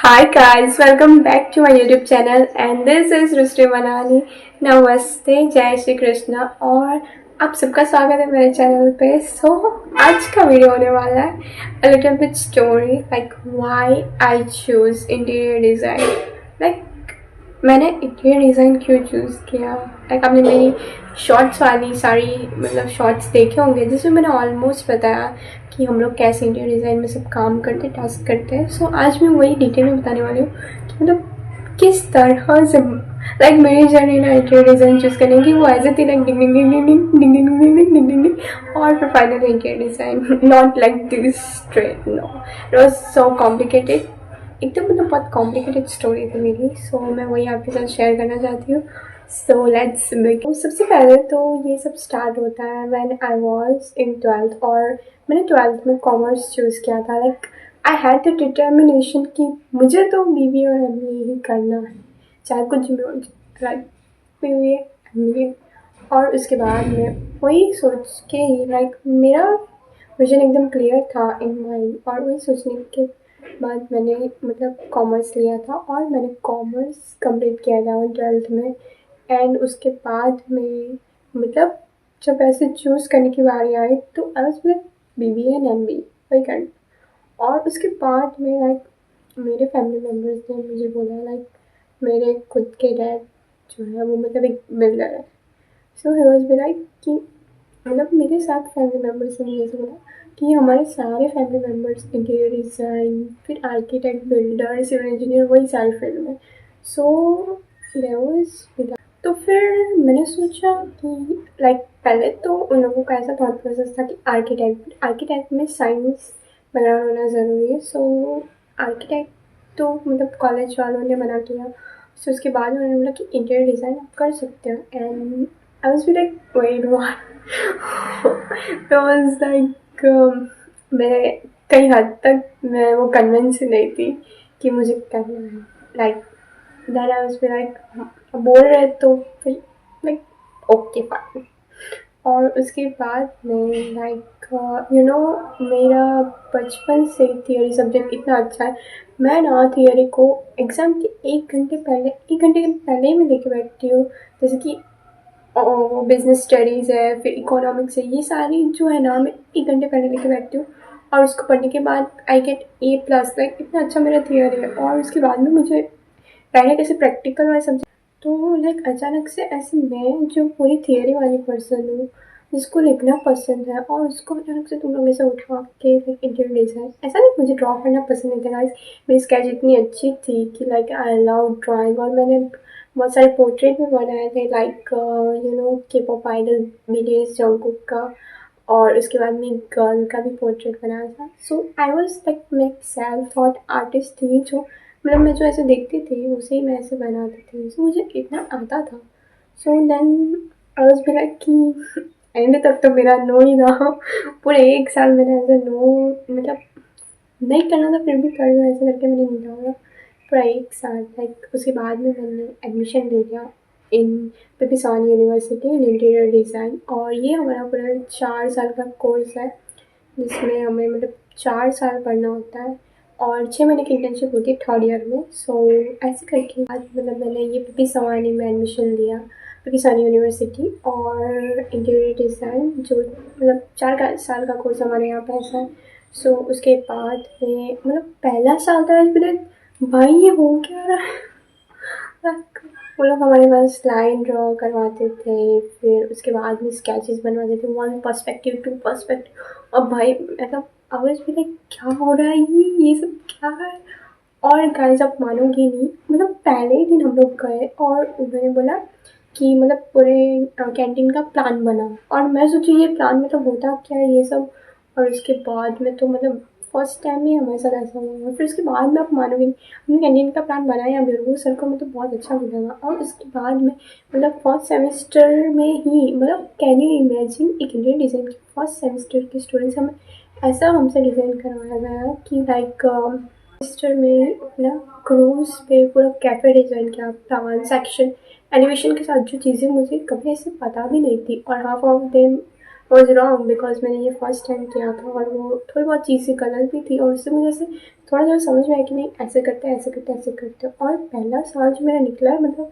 Hi guys, welcome back to my YouTube channel and this is रुष्टि मनानी। नमस्ते, जय श्री कृष्णा और आप सबका स्वागत है मेरे चैनल पे। आज का वीडियो होने वाला है a little bit story like why I choose interior design। मैंने इंटीरियर डिज़ाइन क्यों चूज़ किया। आपने मेरी शॉर्ट्स वाली सारी शॉर्ट्स देखे होंगे जिसमें मैंने ऑलमोस्ट बताया कि हम लोग कैसे इंटीरियर डिज़ाइन में सब काम करते टास्क करते हैं। आज मैं वही डिटेल में बताने वाली हूँ कि किस तरह से मेरी जर्नी ना इंटीरियर डिज़ाइन चूज़ करने की वो ऐसे थी डिंग डिंग डिंग डिंग डिंग डिंग डिंग डिंग डिंग डिंग डिंग डिंग और फिर finally interior design not like this straight, no it was so complicated. एकदम बहुत कॉम्प्लिकेटेड स्टोरी थी मेरी। मैं वही आपके साथ शेयर करना चाहती हूँ। Let's begin. सबसे पहले तो ये सब स्टार्ट होता है when I was in 12th और मैंने 12th में कॉमर्स चूज़ किया था। आई हैड द डिटर्मिनेशन कि मुझे तो बीबी और एमबीए ही करना है, चाहे कुछ भी हो जाए। बीबी एमबीए और उसके बाद में वही सोच के ही मेरा विजन एकदम क्लियर था इन माइंड और वही सोचने के बाद मैंने कॉमर्स लिया था और मैंने कॉमर्स कंप्लीट किया था 12th में। एंड उसके बाद में जब ऐसे चूज़ करने की बारी आई तो I was BB and MB वही करना। और उसके बाद में मेरे फैमिली मेम्बर्स ने मुझे बोला मेरे खुद के डैड जो है वो एक बिल्डर है। ही वाज बी कि मेरे साथ फैमिली मेम्बर्स ने मुझे बोला कि हमारे सारे फैमिली मेम्बर्स इंटीरियर डिज़ाइन, फिर आर्किटेक्ट, बिल्डर, सिविल इंजीनियर, वही सारी फील्ड में। देयर वाज तो फिर मैंने सोचा कि पहले तो उन लोगों का ऐसा थॉट प्रोसेस था कि आर्किटेक्ट में साइंस बैकग्राउंड होना ज़रूरी है। आर्किटेक्ट तो कॉलेज वालों ने मना किया। उसके बाद उन्होंने बोला कि इंटीरियर डिज़ाइन आप कर सकते हो। And I was be wait what तो मैं कई हद तक मैं वो कन्विंस नहीं थी कि मुझे करना है। देन आई वाज बी बोल रहे तो फिर ओके फाइन। और उसके बाद में मेरा बचपन से थियोरी सब्जेक्ट इतना अच्छा है। मैं ना थियोरी को एग्ज़ाम के 1 घंटे पहले ही मैं लेके बैठती हूँ। जैसे कि बिजनेस स्टडीज़ है, फिर इकोनॉमिक्स है, ये सारी जो है ना मैं 1 घंटे पहले लेके बैठती हूँ और उसको पढ़ने के बाद आई गेट A+। इतना अच्छा मेरा थियोरी है। और उसके बाद में मुझे डायरेक्ट ऐसे प्रैक्टिकल वाले सब्जेक्ट तो अचानक से ऐसे मैं जो पूरी थियोरी वाली पर्सन हूँ जिसको लिखना पसंद है और उसको अचानक से तुम लोग ऐसे उठा के इंटीरियर डिज़ाइन। ऐसा नहीं मुझे ड्रॉ करना पसंद नहीं था गाइस, मेरी स्केच इतनी अच्छी थी कि आई लव ड्राइंग और मैंने बहुत सारे पोर्ट्रेट भी बनाए थे के पॉप आइडल BTS जंगकुक का। और उसके बाद में गर्ल का भी पोर्ट्रेट बनाया था। आई वॉज मैं सेल्फ थॉट आर्टिस्ट थी जो मैं जो ऐसे देखती थी उसे ही मैं ऐसे बनाती थी। मुझे इतना आता था। देन आई वाज बी कि एंड तक तो मेरा नो ही रहा। पूरे 1 साल मैंने ऐसे नो नहीं करना था फिर भी कर लो ऐसे करके मैंने निकाला पूरा 1 साल। उसके बाद में मैंने एडमिशन ले लिया इन पिपिसानी यूनिवर्सिटी इन इंटीरियर डिज़ाइन। और ये हमारा पूरा 4 साल का कोर्स है जिसमें हमें 4 साल पढ़ना होता है और 6 महीने की इंटर्नशिप होती है 3rd ईयर में। ऐसे करके आज मैंने ये पिपिसानी में एडमिशन लिया, पिपिसानी यूनिवर्सिटी और इंटीरियर डिज़ाइन जो 4 साल का कोर्स हमारे यहाँ पे ऐसा है। उसके बाद में पहला साल था भाई ये हो क्या रहा है। वो लोग हमारे पास लाइन ड्रॉ करवाते थे, फिर उसके बाद में स्केचेस बनवाते थे, 1 पर्सपेक्टिव 2 पर्सपेक्टिव। और भाई आवाज़ भी क्या हो रहा है ये सब क्या है। और गाइस आप मानोगे नहीं, पहले ही दिन हम लोग गए और उन्होंने बोला कि पूरे कैंटीन का प्लान बना और मैं सोची ये प्लान होता क्या है ये सब। और उसके बाद में तो फर्स्ट टाइम ही हमारे साथ ऐसा हुआ। फिर उसके बाद में आप मानोगे नहीं, हमने कैंटीन का प्लान बनाया भी और वो सर को बहुत अच्छा भी लगा। और उसके बाद में फर्स्ट सेमेस्टर में ही कैन यू इमेजिन एक इंडियन डिज़ाइन की फर्स्ट सेमेस्टर के स्टूडेंट्स हमें ऐसा हमसे डिज़ाइन करवाया गया कि सेमेस्टर में क्रूज पे पूरा कैफ़े डिज़ाइन किया, प्लान सेक्शन एनिमेशन के साथ जो चीज़ें मुझे कभी ऐसे पता भी नहीं थी। और half of them was wrong because मैंने ये फर्स्ट टाइम किया था और वो थोड़ी बहुत चीज़ें गलत भी थी और उससे मुझे ऐसे थोड़ा थोड़ा समझ में आया कि नहीं ऐसे करते हैं ऐसे करते हैं ऐसे करते हैं। और पहला साल जो मेरा निकला मतलब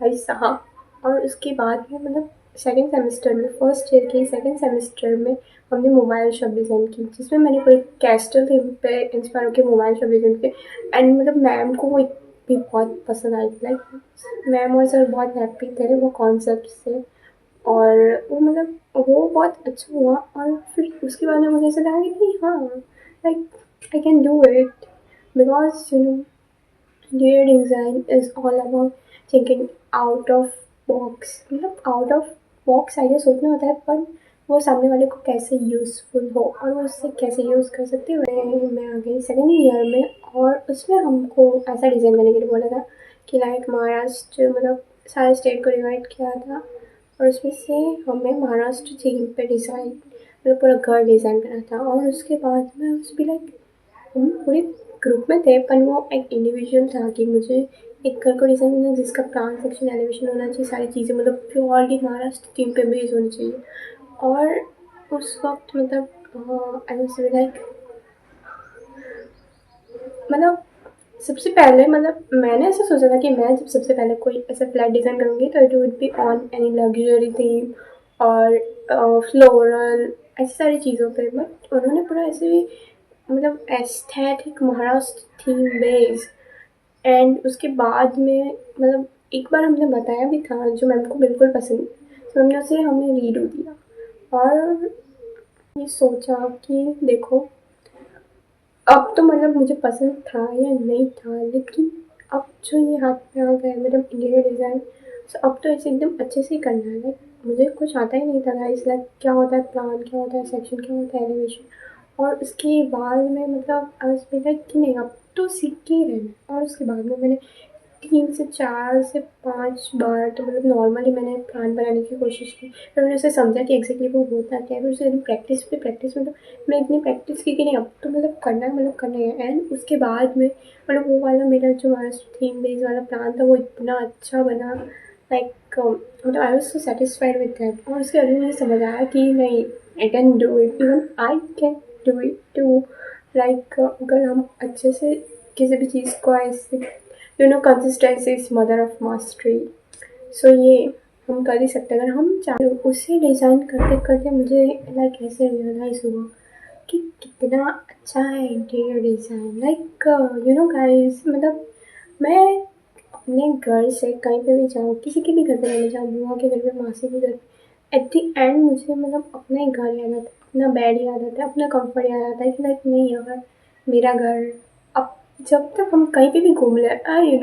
भाई साहब, और उसके बाद में मतलब सेकंड सेमेस्टर में, फर्स्ट ईयर के सेकंड सेमेस्टर में हमने मोबाइल शॉप डिज़ाइन की, जिसमें मैंने पूरे कैस्टल थीम पे इंस्पायर होकर मोबाइल शॉप डिज़ाइन किए। एंड मतलब मैम को वो भी बहुत पसंद आई, लाइक मैम और सर बहुत हैप्पी थे वो कॉन्सेप्ट से। और वो मतलब वो बहुत अच्छा हुआ। और फिर उसके बाद में मुझे ऐसा लगा कि हाँ, like I can do it because you know interior design is all about thinking out of box. मतलब आउट ऑफ बॉक्स आइडिया सोचना होता है, पर वो सामने वाले को कैसे यूज़फुल हो और वो उससे कैसे यूज़ कर सकते हो। मैं आ गई सेकेंड ईयर में और उसमें हमको ऐसा डिज़ाइन करने के लिए बोला था कि लाइक महाराष्ट्र मतलब सारे स्टेट को डिवाइड किया था और उसमें से हमें महाराष्ट्र थीम पे डिज़ाइन मतलब पूरा घर डिज़ाइन करना था। और उसके बाद में उस भी लाइक हम पूरे ग्रुप में थे, पर वो एक इंडिविजुअल था कि मुझे एक घर को डिज़ाइन करना जिसका प्लान सेक्शन एलिवेशन होना चाहिए, सारी चीज़ें मतलब प्योरली महाराष्ट्र थीम पे बेस्ड होनी चाहिए। और उस वक्त मतलब आई वाज लाइक मतलब सबसे पहले मतलब मैंने ऐसा सोचा था कि मैं जब सबसे पहले कोई ऐसा फ्लैट डिज़ाइन करूँगी तो it would be on any luxury theme और फ्लोरल ऐसी सारी चीज़ों पे। बट उन्होंने पूरा ऐसे भी मतलब aesthetic Maharashtra theme based. And उसके बाद में मतलब एक बार हमने बताया भी था जो मैम को बिल्कुल पसंद नहीं, तो हमने उसे हमें रीडो दिया और ये सोचा कि देखो अब तो मतलब मुझे पसंद था या नहीं था, लेकिन अब जो ये हाथ में आ गया मतलब इंटीरियर डिज़ाइन, तो अब तो इसे एकदम अच्छे से ही करना है। लाइक मुझे कुछ आता ही नहीं था गाइस, लाइक क्या होता है प्लान, क्या होता है सेक्शन, क्या होता है एलिवेशन। और उसके बाद में मतलब आई वाज लाइक कि नहीं अब तो सीख के ही रहना है। और उसके बाद में मैंने 3 से 4 से 5 बार तो मतलब नॉर्मली मैंने प्लान बनाने की कोशिश की। फिर मैंने उसे समझा कि एग्ज़ैक्टली वो होता क्या है, फिर उसे प्रैक्टिस पे प्रैक्टिस मतलब मैंने इतनी प्रैक्टिस की कि नहीं अब तो मतलब करना है, मतलब करना है। एंड उसके बाद में मतलब वो वाला मेरा जो महाराष्ट्र थीम बेस्ड वाला प्लान था वो इतना अच्छा बना, लाइक मतलब I was so satisfied with that. और उसके बाद मुझे समझ आया कि नहीं I can do it, even I can do it too. Like अगर हम अच्छे से किसी भी चीज़ को ऐसे consistency is mother of mastery. So ये हम कर ही सकते हैं अगर हम चाहें। उसे डिज़ाइन करते करते मुझे लाइक ऐसे रियलाइज़ हुआ कि कितना अच्छा है इंटीरियर डिज़ाइन। लाइक गाइस मतलब मैं अपने घर से कहीं पे भी जाऊँ, किसी के भी घर पे रहने जाऊँ, बुआ के घर पे, मासी के घर पे, एट द एंड मुझे मतलब अपना ही घर याद आता है, अपना बेड याद आता है, अपना कंफर्ट याद आता है कि लाइक नहीं यार मेरा घर। अब जब तक हम कहीं पे भी घूम ले आई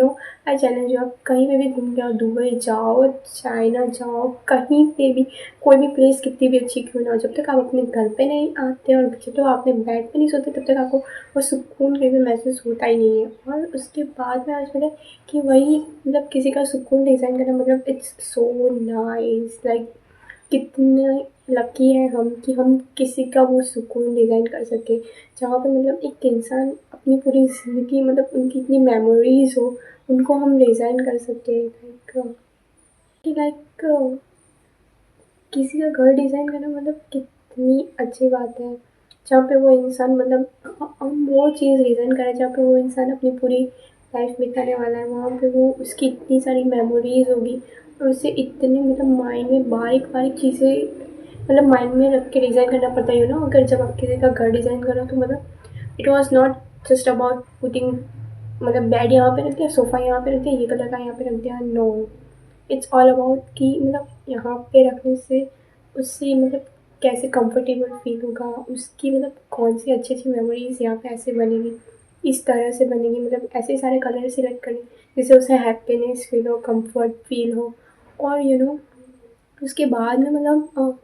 आई चैलेंज यू, आप कहीं पे भी घूम के आओ, दुबई जाओ, चाइना जाओ, कहीं पे भी कोई भी प्लेस कितनी भी अच्छी क्यों ना हो, जब तक आप अपने घर पे नहीं आते और जब तक आप अपने बेड पे नहीं सोते तब तक आपको वो सुकून कहीं भी महसूस होता ही नहीं है। और उसके बाद में आज मैंने कि वही मतलब किसी का सुकून डिज़ाइन करना मतलब इट्स सो नाइस। लाइक कितने लकी हैं हम कि हम किसी का वो सुकून डिज़ाइन कर सकें, जहाँ पे मतलब एक इंसान अपनी पूरी ज़िंदगी मतलब उनकी इतनी मेमोरीज़ हो उनको हम डिज़ाइन कर सकते हैं। लाइक किसी का घर डिज़ाइन करना मतलब कितनी अच्छी बात है, जहाँ पे वो इंसान मतलब हम वो चीज़ डिज़ाइन करें जहाँ पे वो इंसान अपनी पूरी लाइफ बिताने वाला है, वहाँ पे वो उसकी इतनी सारी मेमोरीज होगी और उसे इतनी मतलब माइंड में बारीक बारीक चीज़ें मतलब माइंड में रख के डिज़ाइन करना पड़ता है अगर जब आप किसी का घर डिज़ाइन करो तो मतलब it was not just about putting मतलब बेड यहाँ पे रख दिया, सोफ़ा यहाँ पे रख दिया, ये कलर का यहाँ पे रख दिया, नो इट्स ऑल अबाउट कि मतलब यहाँ पे रखने से उससे मतलब कैसे कंफर्टेबल फील होगा, उसकी मतलब कौन सी अच्छी अच्छी मेमोरीज यहाँ पे ऐसे बनेगी, इस तरह से बनेगी, मतलब ऐसे सारे कलर सिलेक्ट करें जिससे उसे हैप्पीनेस फील हो, कंफर्ट फील हो। और उसके बाद में मतलब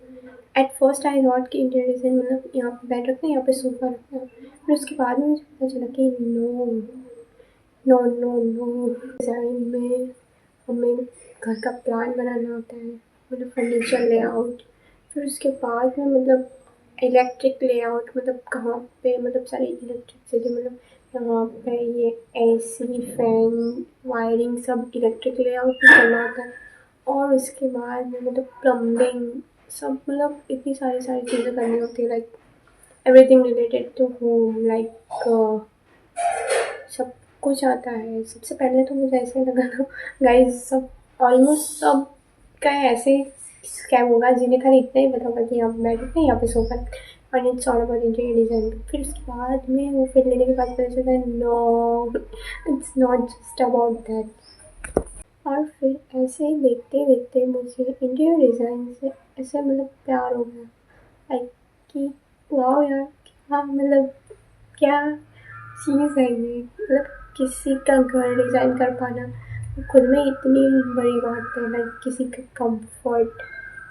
एट फर्स्ट आई नॉट कि इंटीरियर डिज़ाइन मतलब यहाँ पे बेड रखना है, यहाँ पे सोफ़ा रखना है। फिर उसके बाद में मुझे पता चला कि no no no no design में हमें घर का प्लान बनाना होता है, मतलब फर्नीचर लेआउट, फिर उसके बाद में मतलब इलेक्ट्रिक लेआउट, मतलब कहाँ पे मतलब सारी इलेक्ट्रिसिटी मतलब यहाँ पे ये एसी फैन वायरिंग सब इलेक्ट्रिक लेआउट में करना होता है। और उसके बाद में मतलब प्लम्बिंग सब मतलब इतनी सारी सारी चीज़ें करनी होती है, like everything related to home, like सब कुछ आता है। सबसे पहले तो मुझे ऐसे लगा था गाइस, सब ऑलमोस्ट सब का ऐसे ही स्कैम होगा जिन्हें खाली इतना ही पता होगा कि यहाँ पे बैठ के यहाँ पे सोफा और it's all about interior design. फिर उसके बाद में वो फिर लेने के बाद पता चला no, it's not just about that. और फिर ऐसे ही देखते देखते मुझे इंटीरियर डिज़ाइन से ऐसे मतलब प्यार हो गया, लाइक कि वाह यार, क्या मतलब क्या चीज़ है ये, मतलब किसी का घर डिज़ाइन कर पाना खुद में इतनी बड़ी बात है। लाइक किसी का कंफर्ट,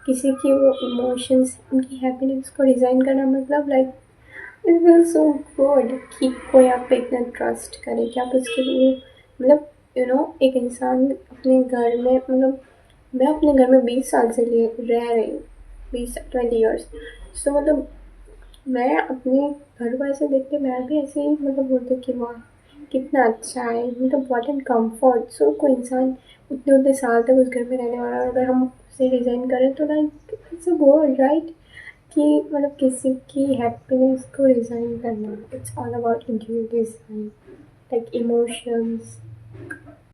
किसी की वो इमोशंस, उनकी हैप्पीनेस को डिज़ाइन करना, मतलब like it feel so good कि कोई आप पे इतना ट्रस्ट करे कि आप उसके लिए मतलब एक इंसान अपने घर में, मतलब मैं अपने घर में 20 साल से लिए रह रही हूँ, 20-20 ईयर्स। सो मतलब मैं अपने घर को ऐसे देख के मैं भी ऐसे ही मतलब बोलती हूँ कि वाह कितना अच्छा है, मतलब व्हाट एंड कम्फर्ट। सो कोई इंसान उतने उतने साल तक उस घर में रहने वाला, और अगर हम उसे डिज़ाइन करें तो like it's a good right, कि मतलब किसी की हैप्पीनेस को डिज़ाइन करना, it's all about interior design, like emotions,